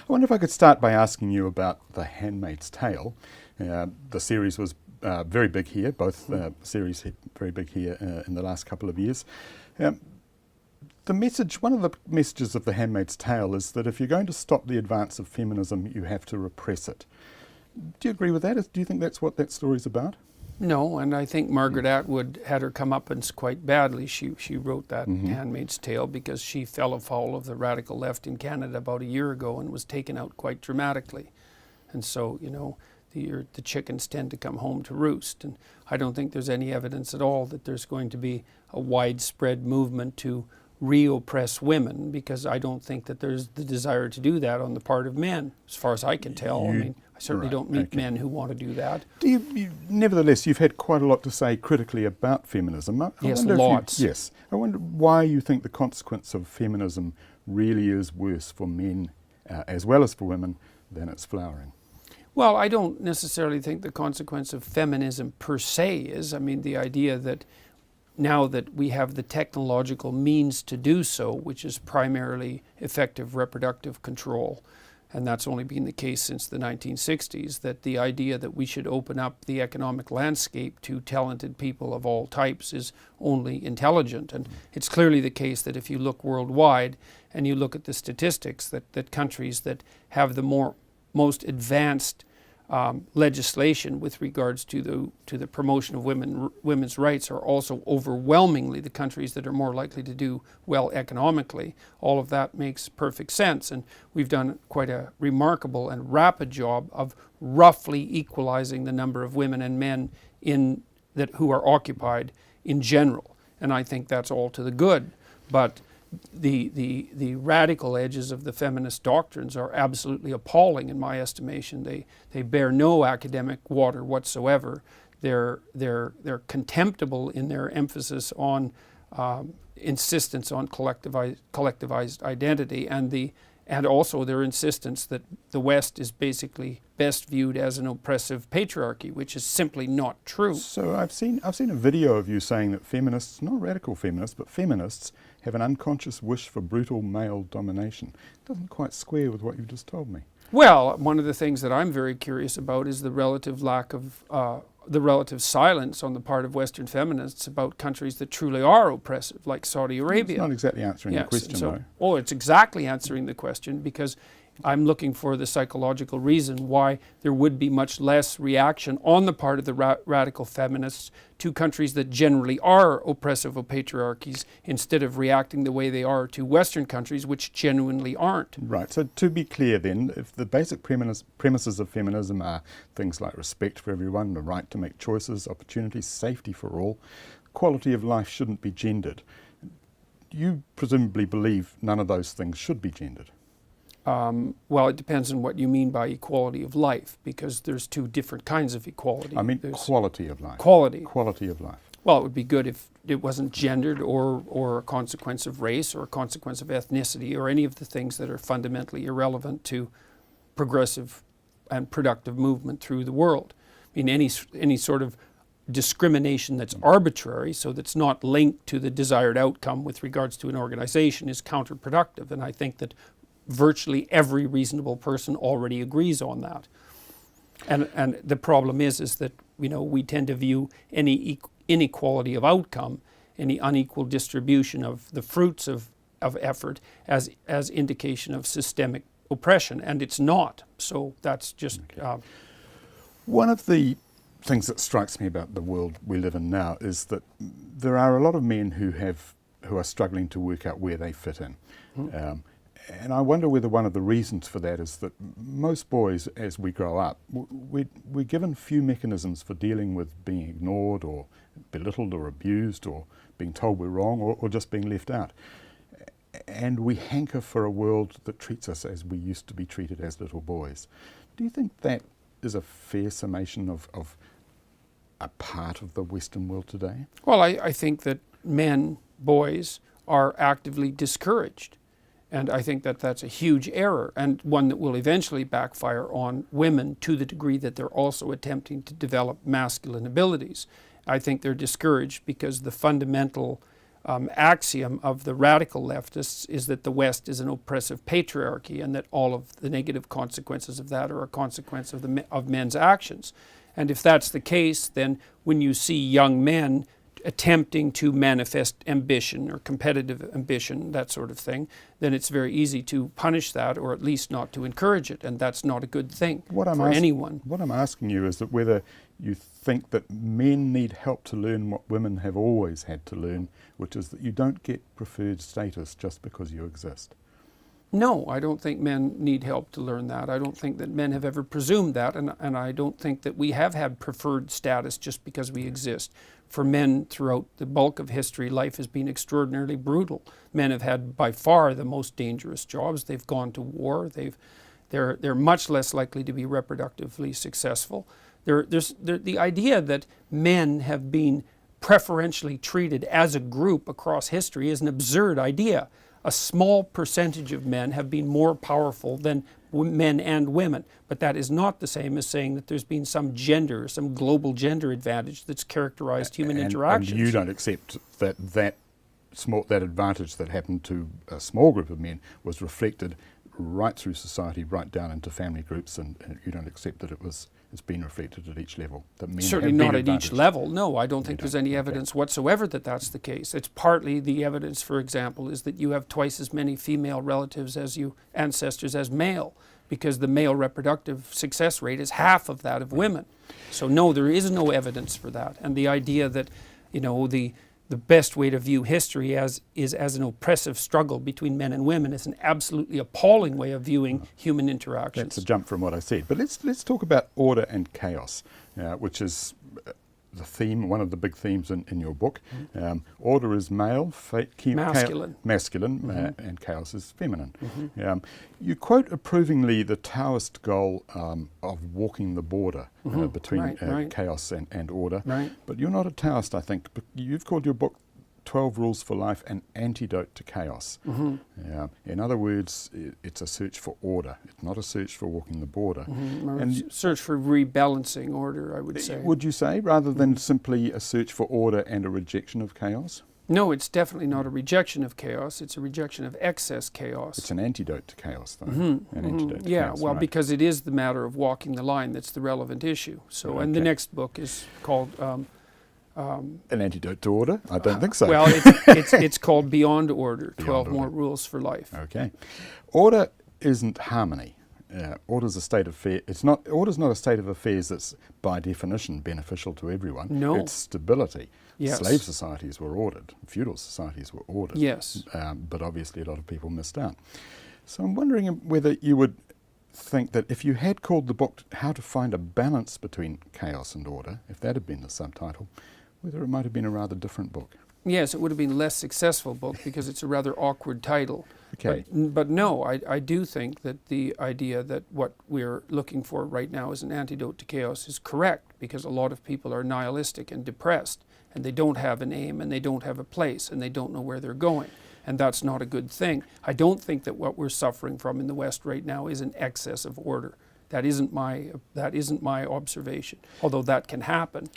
I wonder if I could start by asking you about The Handmaid's Tale. The series was very big here, both series very big here in the last couple of years. One of the messages of The Handmaid's Tale is that if you're going to stop the advance of feminism, you have to repress it. Do you agree with that? Do you think that's what that story's about? No, and I think Margaret Atwood had her comeuppance quite badly. She wrote that Handmaid's Tale because she fell afoul of the radical left in Canada about a year ago and was taken out quite dramatically. And so, you know, the chickens tend to come home to roost. And I don't think there's any evidence at all that there's going to be a widespread movement to re-oppress women, because I don't think that there's the desire to do that on the part of men, as far as I can tell. I mean, I certainly don't meet men who want to do that. Nevertheless, you've had quite a lot to say critically about feminism. Yes, lots. Yes. I wonder why you think the consequence of feminism really is worse for men, as well as for women, than its flowering. Well, I don't necessarily think the consequence of feminism per se is. I mean, the idea that now that we have the technological means to do so, which is primarily effective reproductive control, and that's only been the case since the 1960s, that the idea that we should open up the economic landscape to talented people of all types is only intelligent. And it's clearly the case that if you look worldwide and you look at the statistics, that countries that have the most advanced legislation with regards to the promotion of women's rights are also overwhelmingly the countries that are more likely to do well economically. All of that makes perfect sense, and we've done quite a remarkable and rapid job of roughly equalizing the number of women and men who are occupied in general, and I think that's all to the good. But the radical edges of the feminist doctrines are absolutely appalling in my estimation. They bear no academic water whatsoever. They're contemptible in their emphasis on insistence on collectivized identity, and also their insistence that the West is basically best viewed as an oppressive patriarchy, which is simply not true. So I've seen a video of you saying that feminists, not radical feminists, but feminists, have an unconscious wish for brutal male domination. It doesn't quite square with what you've just told me. Well, one of the things that I'm very curious about is the relative lack of the relative silence on the part of Western feminists about countries that truly are oppressive, like Saudi Arabia. It's not exactly answering the question, though. Oh, it's exactly answering the question, because I'm looking for the psychological reason why there would be much less reaction on the part of the radical feminists to countries that generally are oppressive patriarchies, instead of reacting the way they are to Western countries which genuinely aren't. Right, so to be clear then, if the basic premises of feminism are things like respect for everyone, the right to make choices, opportunities, safety for all, quality of life shouldn't be gendered. You presumably believe none of those things should be gendered. Well, it depends on what you mean by equality of life, because there's two different kinds of equality. I mean quality of life. Quality of life. Well, it would be good if it wasn't gendered or a consequence of race or a consequence of ethnicity or any of the things that are fundamentally irrelevant to progressive and productive movement through the world. I mean, any sort of discrimination that's arbitrary, so that's not linked to the desired outcome with regards to an organization, is counterproductive. And I think that virtually every reasonable person already agrees on that. And the problem is that, you know, we tend to view any inequality of outcome, any unequal distribution of the fruits of effort as indication of systemic oppression, and it's not. So that's just... Okay. One of the things that strikes me about the world we live in now is that there are a lot of men who are struggling to work out where they fit in. And I wonder whether one of the reasons for that is that most boys, as we grow up, we're given few mechanisms for dealing with being ignored or belittled or abused or being told we're wrong or just being left out. And we hanker for a world that treats us as we used to be treated as little boys. Do you think that is a fair summation of a part of the Western world today? Well, I think that boys are actively discouraged. And I think that that's a huge error, and one that will eventually backfire on women to the degree that they're also attempting to develop masculine abilities. I think they're discouraged because the fundamental axiom of the radical leftists is that the West is an oppressive patriarchy and that all of the negative consequences of that are a consequence of men's actions. And if that's the case, then when you see young men attempting to manifest ambition or competitive ambition, that sort of thing, then it's very easy to punish that or at least not to encourage it. And that's not a good thing for anyone. What I'm asking you is that whether you think that men need help to learn what women have always had to learn, which is that you don't get preferred status just because you exist. No, I don't think men need help to learn that. I don't think that men have ever presumed that, and I don't think that we have had preferred status just because we exist. For men throughout the bulk of history, life has been extraordinarily brutal. Men have had by far the most dangerous jobs. They've gone to war. They're much less likely to be reproductively successful. The idea that men have been preferentially treated as a group across history is an absurd idea. A small percentage of men have been more powerful than men and women, but that is not the same as saying that there's been some global gender advantage that's characterized human interactions. And you don't accept that advantage that happened to a small group of men was reflected right through society, right down into family groups, and you don't accept that it's been reflected at each level. That men certainly not at each level. No, I don't think there's any evidence whatsoever that that's the case. It's partly the evidence, for example, is that you have twice as many female relatives ancestors as male, because the male reproductive success rate is half of that of women. So no, there is no evidence for that. And the idea that, the best way to view history is as an oppressive struggle between men and women is an absolutely appalling way of viewing human interactions. That's a jump from what I said. But let's talk about order and chaos, which is the theme, one of the big themes in your book. Order is male, masculine, and chaos is feminine. You quote approvingly the Taoist goal of walking the border between chaos and order. Right. But you're not a Taoist, I think. You've called your book 12 Rules for Life, an antidote to chaos. In other words, it's a search for order. It's not a search for walking the border. And search for rebalancing order, I would say. Would you say, rather than simply a search for order and a rejection of chaos? No, it's definitely not a rejection of chaos. It's a rejection of excess chaos. It's an antidote to chaos, though. An antidote to chaos, well, right. Because it is the matter of walking the line that's the relevant issue. So, and the next book is called... an antidote to order? I don't think so. Well, it's called Beyond Order, 12 More Rules for Life. Okay. Order isn't harmony. Order's a state of order's not a state of affairs that's by definition beneficial to everyone. No. It's stability. Yes. Slave societies were ordered. Feudal societies were ordered. Yes. But obviously a lot of people missed out. So I'm wondering whether you would think that if you had called the book How to Find a Balance Between Chaos and Order, if that had been the subtitle, whether it might have been a rather different book. Yes, it would have been a less successful book because it's a rather awkward title. Okay. But no, I do think that the idea that what we're looking for right now is an antidote to chaos is correct, because a lot of people are nihilistic and depressed, and they don't have an aim, and they don't have a place, and they don't know where they're going. And that's not a good thing. I don't think that what we're suffering from in the West right now is an excess of order. That isn't my observation, although that can happen.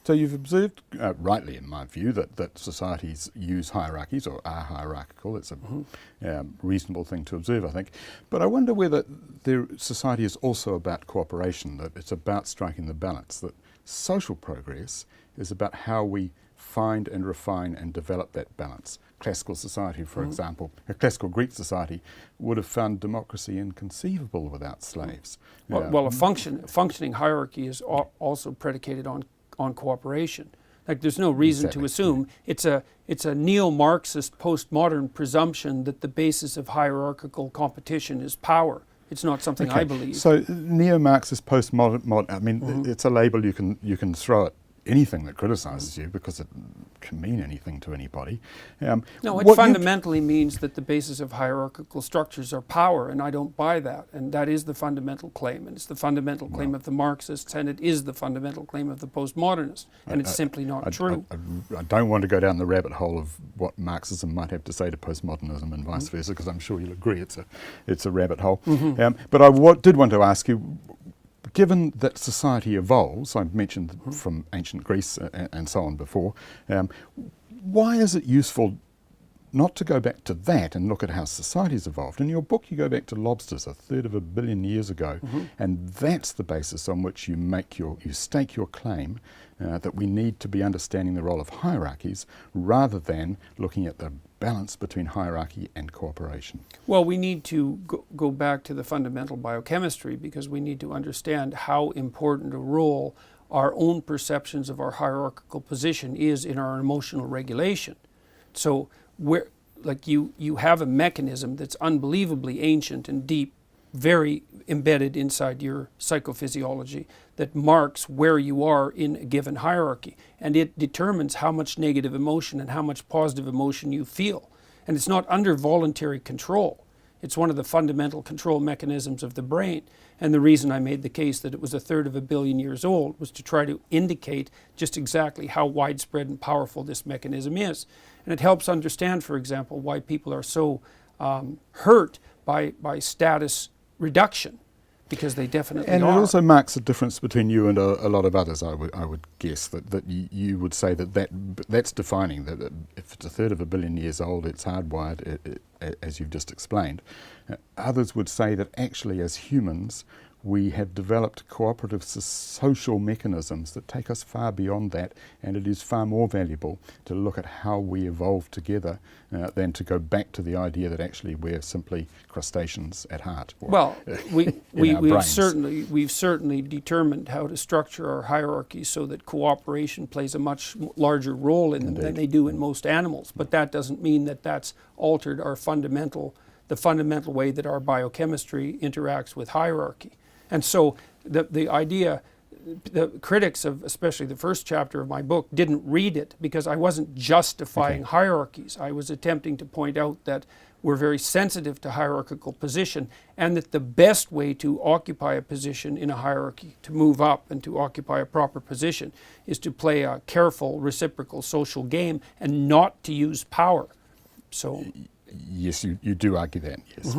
So you've observed, rightly in my view, that societies use hierarchies or are hierarchical. It's a reasonable thing to observe, I think. But I wonder whether society is also about cooperation, that it's about striking the balance, that social progress is about how we find and refine and develop that balance. Classical society, for example, a classical Greek society would have found democracy inconceivable without slaves. Well, a functioning hierarchy is also predicated on cooperation. Like, there's no reason to assume it's a neo-Marxist postmodern presumption that the basis of hierarchical competition is power. It's not something I believe. So neo-Marxist postmodern, I mean, it's a label you can throw at anything that criticizes you, because it can mean anything to anybody. No, it fundamentally means that the basis of hierarchical structures are power, and I don't buy that. And that is the fundamental claim, and it's the fundamental claim of the Marxists, and it is the fundamental claim of the postmodernists, and it's simply not true. I don't want to go down the rabbit hole of what Marxism might have to say to postmodernism and vice versa, because I'm sure you'll agree it's a rabbit hole. But I did want to ask you, given that society evolves, I mentioned from ancient Greece and so on before, why is it useful not to go back to that and look at how society's evolved? In your book, you go back to lobsters 1/3 billion years ago, and that's the basis on which you stake your claim that we need to be understanding the role of hierarchies rather than looking at the balance between hierarchy and cooperation. Well, we need to go back to the fundamental biochemistry, because we need to understand how important a role our own perceptions of our hierarchical position is in our emotional regulation. So you have a mechanism that's unbelievably ancient and deep, very embedded inside your psychophysiology, that marks where you are in a given hierarchy. And it determines how much negative emotion and how much positive emotion you feel. And it's not under voluntary control. It's one of the fundamental control mechanisms of the brain. And the reason I made the case that it was 1/3 billion years old was to try to indicate just exactly how widespread and powerful this mechanism is. And it helps understand, for example, why people are so hurt by status reduction, because they definitely and are. it also marks a difference between you and a lot of others, I would guess, that you would say that's defining, that if it's 1/3 billion years old, it's hardwired, as you've just explained. Others would say that actually as humans, we have developed cooperative social mechanisms that take us far beyond that, and it is far more valuable to look at how we evolve together than to go back to the idea that actually we're simply crustaceans at heart. Well, we've certainly determined how to structure our hierarchies so that cooperation plays a much larger role in them than they do in most animals. But that doesn't mean that that's altered the fundamental way that our biochemistry interacts with hierarchy. And so the idea, the critics of especially the first chapter of my book didn't read it because I wasn't justifying hierarchies. I was attempting to point out that we're very sensitive to hierarchical position, and that the best way to occupy a position in a hierarchy, to move up and to occupy a proper position, is to play a careful reciprocal social game and not to use power. So. Yes, you do argue that, yes.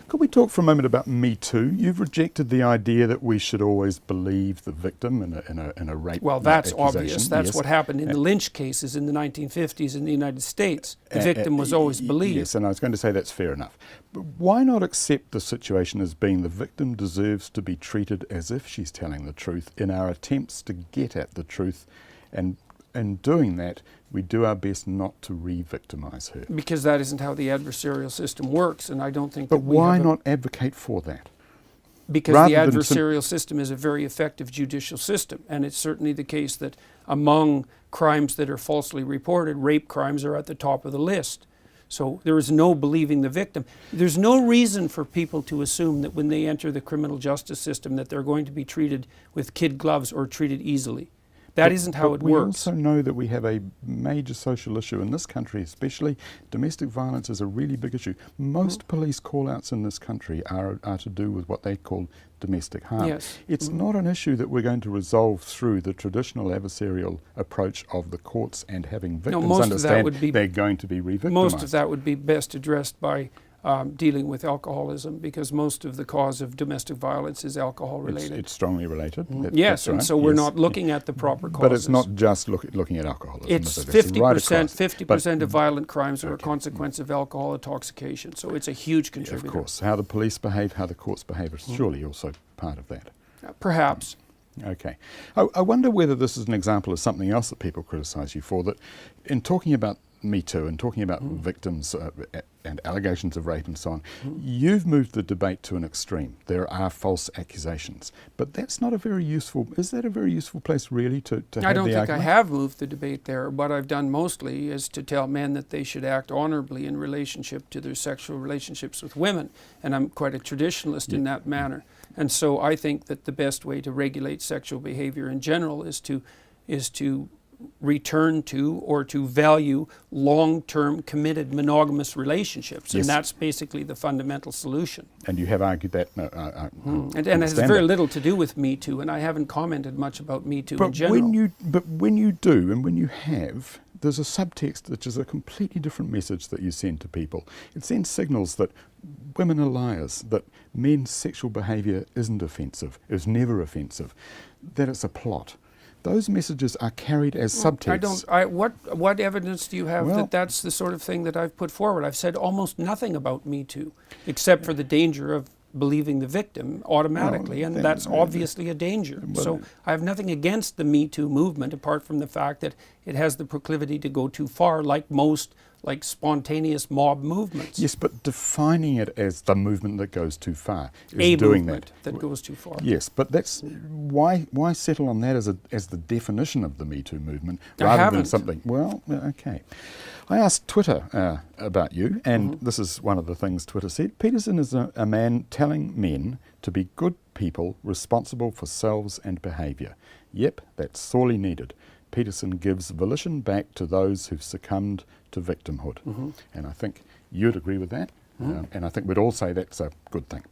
Could we talk for a moment about Me Too? You've rejected the idea that we should always believe the victim in a rape Well, that's accusation. obvious. That's what happened in the lynch cases in the 1950s in the United States. The victim was always believed. Yes, and I was going to say that's fair enough. But why not accept the situation as being the victim deserves to be treated as if she's telling the truth in our attempts to get at the truth, and in doing that, we do our best not to re-victimize her. Because that isn't how the adversarial system works, and I don't think But why not advocate for that? Because the adversarial system is a very effective judicial system, and it's certainly the case that among crimes that are falsely reported, rape crimes are at the top of the list. So there is no believing the victim. There's no reason for people to assume that when they enter the criminal justice system that they're going to be treated with kid gloves or treated easily. That isn't how it works. We also know that we have a major social issue in this country, especially domestic violence is a really big issue. Most police call-outs in this country are to do with what they call domestic harm. Yes. It's not an issue that we're going to resolve through the traditional adversarial approach of the courts and having victims understand they're going to be re-victimized. Most of that would be best addressed by dealing with alcoholism, because most of the cause of domestic violence is alcohol related. It's strongly related. Yes, and so we're not looking at the proper causes. But it's not just looking at alcoholism. It's 50% of violent crimes are a consequence of alcohol intoxication. So it's a huge contributor. Of course. How the police behave, how the courts behave is surely also part of that. Perhaps. Okay. I wonder whether this is an example of something else that people criticise you for, that in talking about Me Too and talking about victims and allegations of rape and so on, you've moved the debate to an extreme. There are false accusations, but that's not a very useful, is that a very useful place really to have the argument? I don't think I have moved the debate there. What I've done mostly is to tell men that they should act honorably in relationship to their sexual relationships with women, and I'm quite a traditionalist in that manner. And so I think that the best way to regulate sexual behavior in general is to return to or to value long-term committed monogamous relationships, and that's basically the fundamental solution. And you have argued that. And it has very little to do with Me Too, and I haven't commented much about Me Too in general. But when you do, and when you have, there's a subtext which is a completely different message that you send to people. It sends signals that women are liars, that men's sexual behaviour isn't offensive, is never offensive, that it's a plot. those messages are carried as subtext. What evidence do you have Well, that that's the sort of thing that I've put forward? I've said almost nothing about Me Too, except for the danger of believing the victim automatically, and that's obviously a danger. So I have nothing against the Me Too movement, apart from the fact that it has the proclivity to go too far, like most spontaneous mob movements. Yes, but defining it as the movement that goes too far is doing movement that goes too far. Yes, but that's why settle on that as the definition of the Me Too movement I rather haven't. than something. Well, okay. I asked Twitter about you, and this is one of the things Twitter said. Peterson is a man telling men to be good people responsible for selves and behaviour. Yep, that's sorely needed. Peterson gives volition back to those who've succumbed to victimhood. And I think you'd agree with that, and I think we'd all say that's a good thing.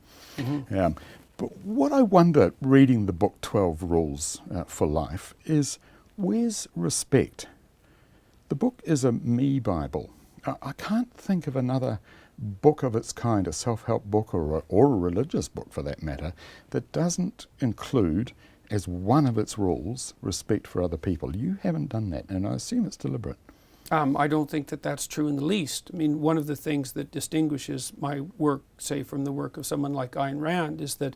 But what I wonder, reading the book 12 Rules for Life, is where's respect? The book is a me Bible. I can't think of another book of its kind, a self-help book or a religious book for that matter, that doesn't include as one of its rules respect for other people. You haven't done that, and I assume it's deliberate. I don't think that that's true in the least. I mean, one of the things that distinguishes my work, say, from the work of someone like Ayn Rand, is that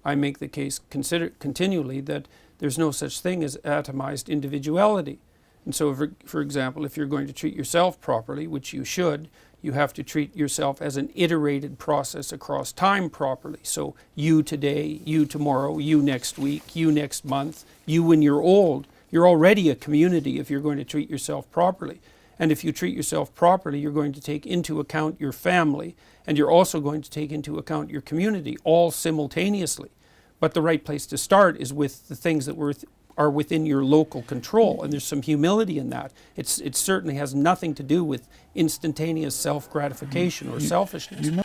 I make the case continually that there's no such thing as atomized individuality. And so, for example, if you're going to treat yourself properly, which you should, you have to treat yourself as an iterated process across time properly. So you today, you tomorrow, you next week, you next month, you when you're old. You're already a community if you're going to treat yourself properly. And if you treat yourself properly, you're going to take into account your family, and you're also going to take into account your community, all simultaneously. But the right place to start is with the things that are within your local control, and there's some humility in that. It certainly has nothing to do with instantaneous self-gratification or selfishness.